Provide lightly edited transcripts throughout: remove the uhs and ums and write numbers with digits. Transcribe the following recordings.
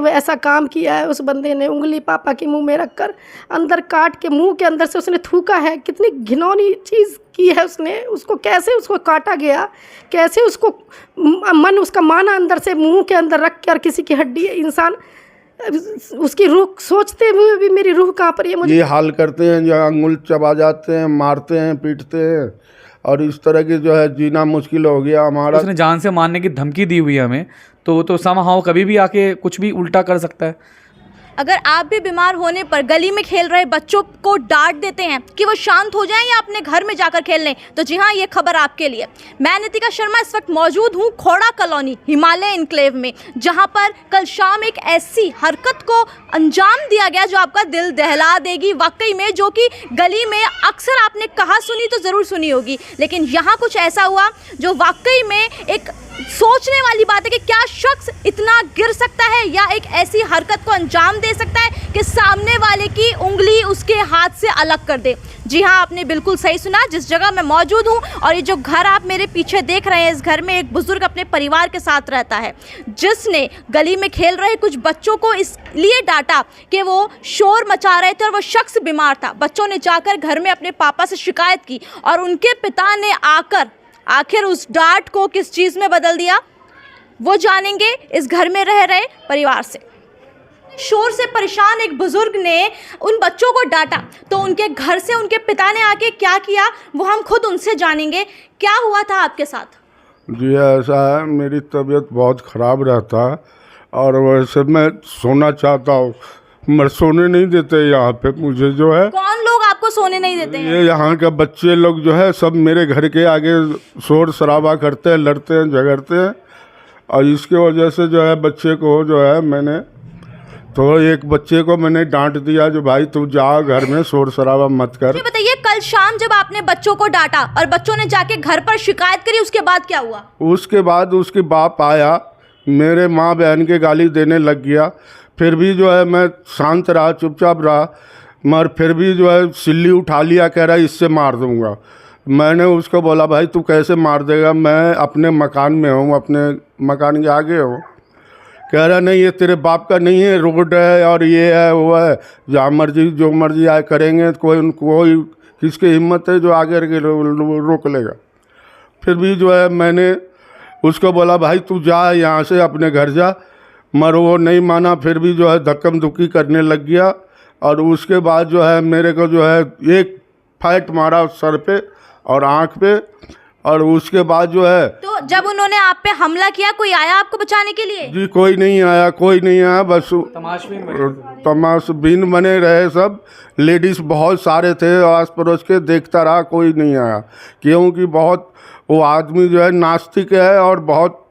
वो ऐसा काम किया है। उस बंदे ने उंगली पापा के मुंह में रखकर अंदर काट के मुंह के अंदर से उसने थूका है। कितनी घिनौनी चीज़ की है उसने। उसको कैसे उसको काटा गया, कैसे उसको मन उसका माना अंदर से मुंह के अंदर रख के, और किसी की हड्डी इंसान उसकी रूह सोचते हुए भी मेरी रूह कहाँ पर है। मुझे ये हाल करते हैं, जो अंगुल चबा जाते हैं, मारते हैं, पीटते हैं, और इस तरह की जो है जीना मुश्किल हो गया हमारा। उसने जान से मारने की धमकी दी हुई है हमें, तो समहाउ कभी भी आके कुछ भी उल्टा कर सकता है। अगर आप भी बीमार होने पर गली में खेल रहे बच्चों को डांट देते हैं कि वो शांत हो जाएं या अपने घर में जाकर खेल लें, तो जी हाँ, ये खबर आपके लिए। मैं नितिका शर्मा इस वक्त मौजूद हूँ खोड़ा कॉलोनी हिमालय इनक्लेव में, जहाँ पर कल शाम एक ऐसी हरकत को अंजाम दिया गया जो आपका दिल दहला देगी वाकई में, जो कि गली में अक्सर आपने कहा सुनी तो ज़रूर सुनी होगी, लेकिन यहाँ कुछ ऐसा हुआ जो वाकई में एक सोचने वाली बात है कि क्या शख्स इतना गिर सकता है या एक ऐसी हरकत को अंजाम दे सकता है कि सामने वाले की उंगली उसके हाथ से अलग कर दे। जी हाँ, आपने बिल्कुल सही सुना। जिस जगह मैं मौजूद हूँ और ये जो घर आप मेरे पीछे देख रहे हैं, इस घर में एक बुजुर्ग अपने परिवार के साथ रहता है, जिसने गली में खेल रहे कुछ बच्चों को इसलिए डांटा कि वो शोर मचा रहे थे और वो शख्स बीमार था। बच्चों ने जाकर घर में अपने पापा से शिकायत की और उनके पिता ने आखिर उस डांट को किस चीज़ में बदल दिया, वो जानेंगे इस घर में रह रहे परिवार से। शोर से परेशान एक बुजुर्ग ने उन बच्चों को डांटा, तो उनके घर से उनके पिता ने आके क्या किया वो हम खुद उनसे जानेंगे। क्या हुआ था आपके साथ? जी ऐसा है, मेरी तबीयत बहुत ख़राब रहता है और वैसे मैं सोना चाहता हूँ, मगर सोने नहीं देते यहाँ पे मुझे। जो है कौन लोग आपको सोने नहीं देते हैं? ये यहाँ के बच्चे लोग जो है सब मेरे घर के आगे शोर शराबा करते हैं, लड़ते हैं, झगड़ते हैं, और इसके वजह से जो है बच्चे को जो है मैंने एक बच्चे को मैंने डांट दिया जो भाई तू जा घर में, शोर शराबा मत कर। ये बताइए, कल शाम जब आपने बच्चों को डांटा और बच्चों ने जाके घर पर शिकायत करी, उसके बाद क्या हुआ? उसके बाद उसके बाप आया, मेरे माँ बहन के गाली देने लग गया। फिर भी जो है मैं शांत रहा, चुपचाप रहा, मगर फिर भी जो है सिल्ली उठा लिया, कह रहा इससे मार दूंगा। मैंने उसको बोला भाई तू कैसे मार देगा, मैं अपने मकान में हूँ, अपने मकान के आगे हूँ। कह रहा नहीं ये तेरे बाप का नहीं है, रोड है और ये है वो है, जहाँ मर्जी जो मर्जी आए करेंगे, कोई किसकी हिम्मत है जो आगे रोक लेगा। फिर भी जो है मैंने उसको बोला भाई तू जा यहाँ से, अपने घर जा, मगर वो नहीं माना। फिर भी जो है धक्कम धुक्की करने लग गया और उसके बाद जो है मेरे को जो है एक फाइट मारा सर पे और आँख पे, और उसके बाद जो है तो जब उन्होंने आप पे हमला किया, कोई आया आपको बचाने के लिए? जी कोई नहीं आया, बस तमाशबीन बने रहे सब। लेडीज़ बहुत सारे थे आस पड़ोस के, देखता रहा, कोई नहीं आया, क्योंकि बहुत वो आदमी जो है नास्तिक है और बहुत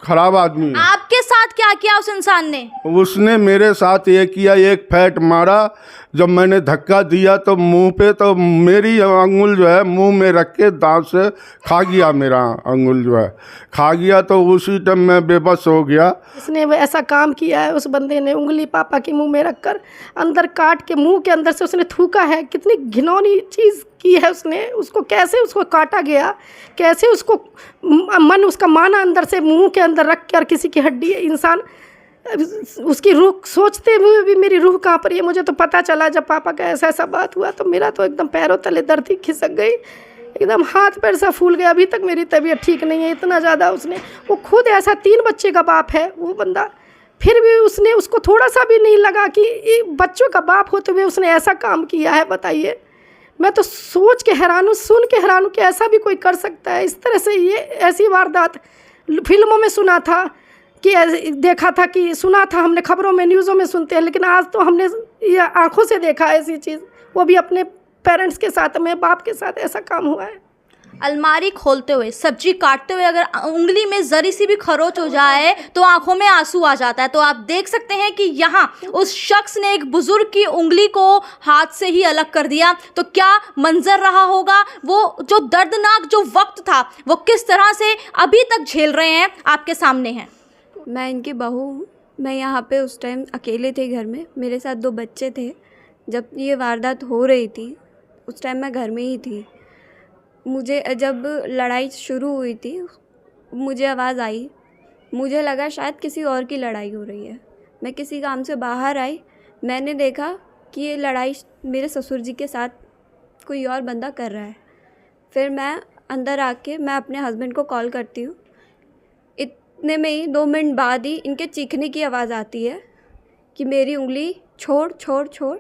खराब आदमी है। आपके साथ क्या किया उस इंसान ने? उसने मेरे साथ ये किया, एक फैट मारा। जब मैंने धक्का दिया तो मुंह पे, तो मेरी अंगुल जो है मुंह में रख के दांत से खा गया, मेरा अंगुल जो है खा गया, तो उसी टाइम मैं बेबस हो गया। इसने वो ऐसा काम किया है। उस बंदे ने उंगली पापा के मुंह में रखकर अंदर काट के मुंह के अंदर से उसने थूका है। कितनी घिनौनी चीज़ की है उसने। उसको कैसे उसको काटा गया, कैसे उसको मन उसका माना अंदर से मुंह के अंदर रख के, और किसी की हड्डी इंसान उसकी रूह सोचते हुए भी मेरी रूह कहाँ पर है। मुझे तो पता चला जब पापा का ऐसा बात हुआ, तो मेरा तो एकदम पैरों तले दर्द ही खिसक गई, एकदम हाथ पैर सा फूल गया। अभी तक मेरी तबीयत ठीक नहीं है, इतना ज़्यादा उसने, वो खुद ऐसा 3 बच्चे का बाप है वो बंदा, फिर भी उसने, उसको थोड़ा सा भी नहीं लगा कि बच्चों का बाप होते हुए उसने ऐसा काम किया है। बताइए, मैं तो सोच के हैरान हूँ, सुन के हैरान हूँ कि ऐसा भी कोई कर सकता है इस तरह से। ये ऐसी वारदात फिल्मों में सुना था, कि देखा था, कि सुना था हमने, खबरों में, न्यूज़ों में सुनते हैं, लेकिन आज तो हमने ये आंखों से देखा ऐसी चीज़, वो भी अपने पेरेंट्स के साथ, मेरे बाप के साथ ऐसा काम हुआ है। अलमारी खोलते हुए, सब्जी काटते हुए अगर उंगली में जरी सी भी खरोच हो जाए तो आंखों में आंसू आ जाता है। तो आप देख सकते हैं कि यहाँ उस शख्स ने एक बुजुर्ग की उंगली को हाथ से ही अलग कर दिया। तो क्या मंजर रहा होगा, वो जो दर्दनाक जो वक्त था वो किस तरह से अभी तक झेल रहे हैं, आपके सामने हैं। मैं इनकी बहू हूँ। मैं यहाँ पे उस टाइम अकेले थे घर में, मेरे साथ 2 बच्चे थे। जब ये वारदात हो रही थी उस टाइम मैं घर में ही थी। मुझे जब लड़ाई शुरू हुई थी, मुझे आवाज़ आई, मुझे लगा शायद किसी और की लड़ाई हो रही है। मैं किसी काम से बाहर आई, मैंने देखा कि ये लड़ाई मेरे ससुर जी के साथ कोई और बंदा कर रहा है। फिर मैं अंदर आके मैं अपने हस्बैंड को कॉल करती हूँ। इतने में ही 2 मिनट बाद ही इनके चीखने की आवाज़ आती है कि मेरी उंगली छोड़ छोड़ छोड़।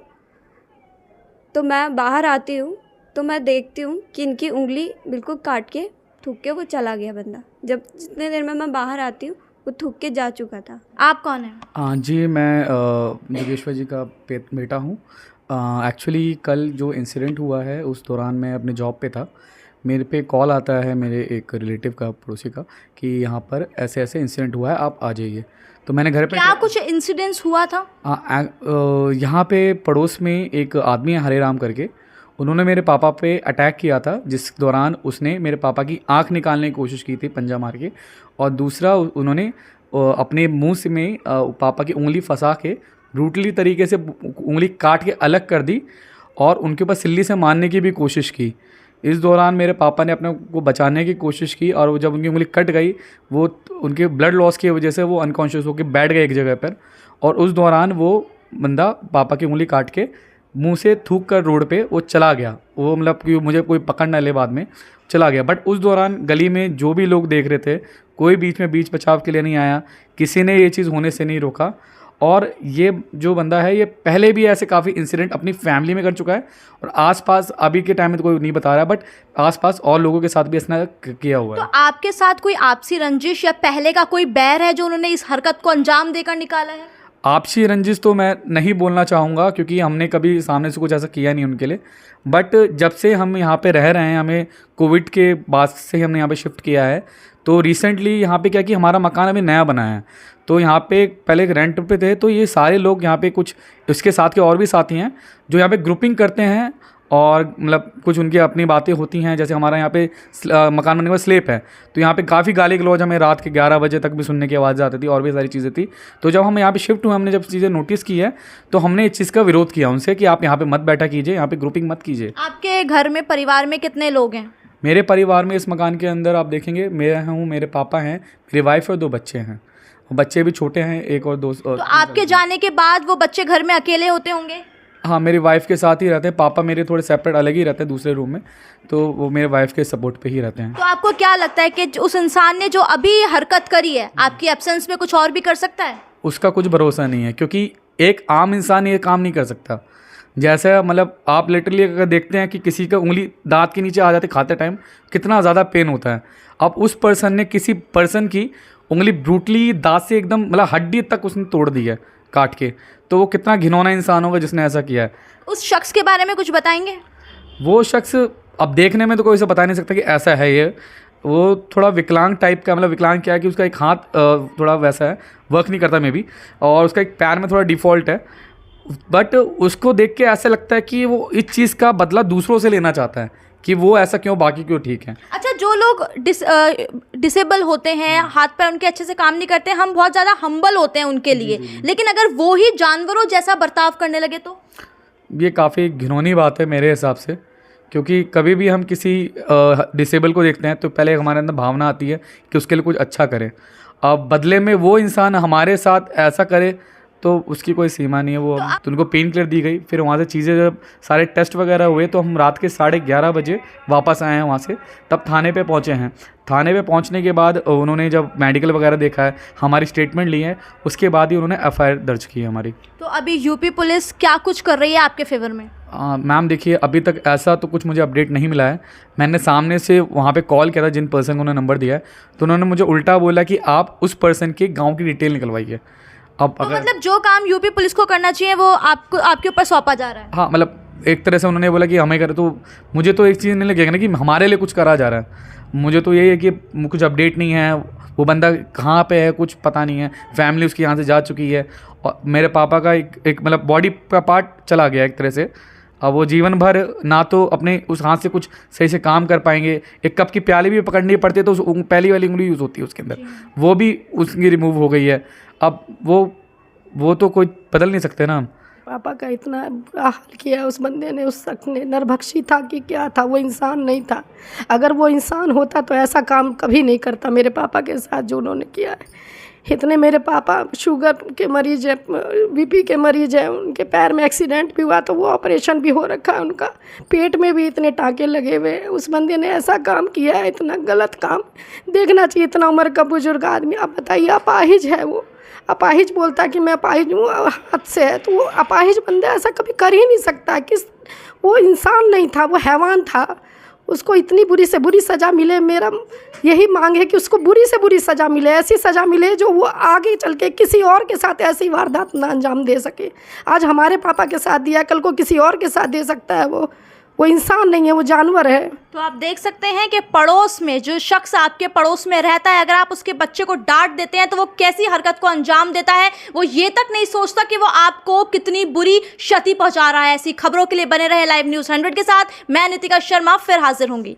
तो मैं बाहर आती हूँ तो मैं देखती हूँ कि इनकी उंगली बिल्कुल काट के थूक के वो चला गया बंदा। जब जितने देर में मैं बाहर आती हूँ वो थूक के जा चुका था। आप कौन हैं? हाँ जी, मैं जोगेश्वर जी का बेटा हूँ। एक्चुअली कल जो इंसिडेंट हुआ है उस दौरान मैं अपने जॉब पे था। मेरे पे कॉल आता है मेरे एक रिलेटिव का, पड़ोसी का, कि यहाँ पर ऐसे ऐसे इंसिडेंट हुआ है, आप आ जाइए। तो मैंने घर पे क्या कुछ इंसिडेंट्स हुआ था? यहाँ पे पड़ोस में एक आदमी है हरे राम करके, उन्होंने मेरे पापा पे अटैक किया था, जिस दौरान उसने मेरे पापा की आंख निकालने की कोशिश की थी पंजा मार के, और दूसरा उन्होंने अपने मुंह से में पापा की उंगली फंसा के ब्रूटली तरीके से उंगली काट के अलग कर दी और उनके ऊपर सिल्ली से मारने की भी कोशिश की। इस दौरान मेरे पापा ने अपने को बचाने की कोशिश की और जब उनकी उंगली कट गई, वो उनके ब्लड लॉस की वजह से वो अनकॉन्शियस होकर बैठ गए एक जगह पर, और उस दौरान वो बंदा पापा की उंगली काट के मुंह से थूक कर रोड पे वो चला गया। वो मतलब कि मुझे कोई पकड़ ना ले, बाद में चला गया। बट उस दौरान गली में जो भी लोग देख रहे थे, कोई बीच बचाव के लिए नहीं आया, किसी ने ये चीज़ होने से नहीं रोका। और ये जो बंदा है ये पहले भी ऐसे काफ़ी इंसिडेंट अपनी फैमिली में कर चुका है, और आसपास अभी के टाइम में तो कोई नहीं बता रहा, बट आसपास और लोगों के साथ भी ऐसा किया हुआ है। तो आपके साथ कोई आपसी रंजिश या पहले का कोई बैर है जो उन्होंने इस हरकत को अंजाम देकर निकाला है? आपसी रंजिश तो मैं नहीं बोलना चाहूँगा, क्योंकि हमने कभी सामने से कुछ ऐसा किया नहीं उनके लिए। बट जब से हम यहाँ पे रह रहे हैं, हमें कोविड के बाद से हमने यहाँ पे शिफ्ट किया है, तो रिसेंटली यहाँ पे क्या कि हमारा मकान अभी नया बना है, तो यहाँ पे पहले रेंट पे थे, तो ये सारे लोग यहाँ पे, कुछ इसके साथ के और भी साथी हैं जो यहाँ पे ग्रुपिंग करते हैं, और मतलब कुछ उनकी अपनी बातें होती हैं। जैसे हमारा यहाँ पे मकान बनने के बाद स्लेप है, तो यहाँ पे काफ़ी गाली गलौज हमें रात के 11 बजे तक भी सुनने की आवाज़ आती थी, और भी सारी चीज़ें थी। तो जब हम यहाँ पे शिफ्ट हुए, हमने जब चीज़ें नोटिस की है, तो हमने इस चीज़ का विरोध किया उनसे कि आप यहाँ पे मत बैठा कीजिए, यहाँ पे ग्रुपिंग मत कीजिए। आपके घर में, परिवार में कितने लोग हैं? मेरे परिवार में इस मकान के अंदर आप देखेंगे, मैं हूँ, मेरे पापा हैं, मेरी वाइफ और 2 बच्चे हैं। बच्चे भी छोटे हैं, 1 और 2। तो आपके जाने के बाद वो बच्चे घर में अकेले होते होंगे? हाँ, मेरी वाइफ के साथ ही रहते हैं। पापा मेरे थोड़े सेपरेट अलग ही रहते हैं दूसरे रूम में, तो वो मेरे वाइफ के सपोर्ट पे ही रहते हैं। तो आपको क्या लगता है कि उस इंसान ने जो अभी हरकत करी है, आपकी एब्सेंस में कुछ और भी कर सकता है? उसका कुछ भरोसा नहीं है, क्योंकि एक आम इंसान ये काम नहीं कर सकता। जैसे मतलब आप लिटरली अगर देखते हैं कि किसी का उंगली दांत के नीचे आ जाती खाते टाइम, कितना ज़्यादा पेन होता है। अब उस पर्सन ने किसी पर्सन की उंगली ब्रूटली दांत से एकदम मतलब हड्डी तक उसने तोड़ दी है काट के, तो वो कितना घिनौना इंसान होगा जिसने ऐसा किया है। उस शख्स के बारे में कुछ बताएंगे? वो शख्स अब देखने में तो कोई से बता नहीं सकता कि ऐसा है ये। वो थोड़ा विकलांग टाइप का, मतलब विकलांग क्या है कि उसका एक हाथ थोड़ा वैसा है, वर्क नहीं करता मे बी, और उसका एक पैर में थोड़ा डिफ़ॉल्ट है। बट उसको देख के ऐसा लगता है कि वो इस चीज़ का बदला दूसरों से लेना चाहता है कि वो ऐसा क्यों, बाकी क्यों ठीक है। अच्छा, जो लोग डिसेबल होते हैं, हाथ पैर उनके अच्छे से काम नहीं करते, हम बहुत ज़्यादा हम्बल होते हैं उनके लिए, लेकिन अगर वो ही जानवरों जैसा बर्ताव करने लगे तो? ये काफ़ी घिनौनी बात है मेरे हिसाब से, क्योंकि कभी भी हम किसी डिसेबल को देखते हैं तो पहले हमारे अंदर भावना आती है कि उसके लिए कुछ अच्छा करें। अब बदले में वो इंसान हमारे साथ ऐसा करे तो उसकी कोई सीमा नहीं है। वो तो उनको पेन किलर दी गई, फिर वहाँ से चीज़ें जब सारे टेस्ट वगैरह हुए तो हम रात के 11:30 बजे वापस आए हैं वहाँ से, तब थाने पे पहुँचे हैं। थाने पे पहुँचने के बाद उन्होंने जब मेडिकल वगैरह देखा है, हमारी स्टेटमेंट ली है, उसके बाद ही उन्होंने FIR दर्ज की है हमारी। तो अभी यूपी पुलिस क्या कुछ कर रही है आपके फेवर में? मैम देखिए, अभी तक ऐसा तो कुछ मुझे अपडेट नहीं मिला है। मैंने सामने से वहाँ पे कॉल किया था जिन पर्सन को उन्होंने नंबर दिया है, तो उन्होंने मुझे उल्टा बोला कि आप उस पर्सन के गाँव की डिटेल निकलवाइए। अब तो मतलब जो काम यूपी पुलिस को करना चाहिए वो आपके ऊपर सौंपा जा रहा है? हाँ, मतलब एक तरह से उन्होंने बोला कि हमें करे, तो मुझे तो एक चीज़ नहीं लगेगा ना कि हमारे लिए कुछ करा जा रहा है। मुझे तो यही है कि कुछ अपडेट नहीं है, वो बंदा कहाँ पे है कुछ पता नहीं है, फैमिली उसकी यहाँ से जा चुकी है, और मेरे पापा का एक मतलब बॉडी का पार्ट चला गया एक तरह से। अब वो जीवन भर ना तो अपने उस हाथ से कुछ सही से काम कर पाएंगे, एक कप की प्याली भी पकड़नी पड़ती है तो उस पहली वाली उंगली यूज़ होती है उसके अंदर, वो भी उसकी रिमूव हो गई है। अब वो तो कोई बदल नहीं सकते ना। पापा का इतना बुरा हाल किया उस बंदे ने, उस शख्स ने। नरभक्षी था कि क्या था, वो इंसान नहीं था। अगर वो इंसान होता तो ऐसा काम कभी नहीं करता मेरे पापा के साथ जो उन्होंने किया है। इतने मेरे पापा शुगर के मरीज हैं, बीपी के मरीज हैं, उनके पैर में एक्सीडेंट भी हुआ तो वो ऑपरेशन भी हो रखा है उनका, पेट में भी इतने टाँके लगे हुए हैं। उस बंदे ने ऐसा काम किया है, इतना गलत काम। देखना चाहिए, इतना उम्र का बुजुर्ग आदमी। अब बताइए, अपाहिज है वो, अपाहिज बोलता है कि मैं अपाहिज हूँ, हाथ से है, तो वो अपाहिज बंदा ऐसा कभी कर ही नहीं सकता। वो इंसान नहीं था, वो हैवान था। उसको इतनी बुरी से बुरी सज़ा मिले। मेरा यही मांग है कि उसको बुरी से बुरी सज़ा मिले, ऐसी सज़ा मिले जो वो आगे चल के किसी और के साथ ऐसी वारदात ना अंजाम दे सके। आज हमारे पापा के साथ दिया, कल को किसी और के साथ दे सकता है। वो इंसान नहीं है, वो जानवर है। तो आप देख सकते हैं कि पड़ोस में जो शख्स आपके पड़ोस में रहता है, अगर आप उसके बच्चे को डांट देते हैं तो वो कैसी हरकत को अंजाम देता है, वो ये तक नहीं सोचता कि वो आपको कितनी बुरी क्षति पहुंचा रहा है। ऐसी खबरों के लिए बने रहे लाइव न्यूज़ 100 के साथ। मैं नितिका शर्मा फिर हाजिर होंगी।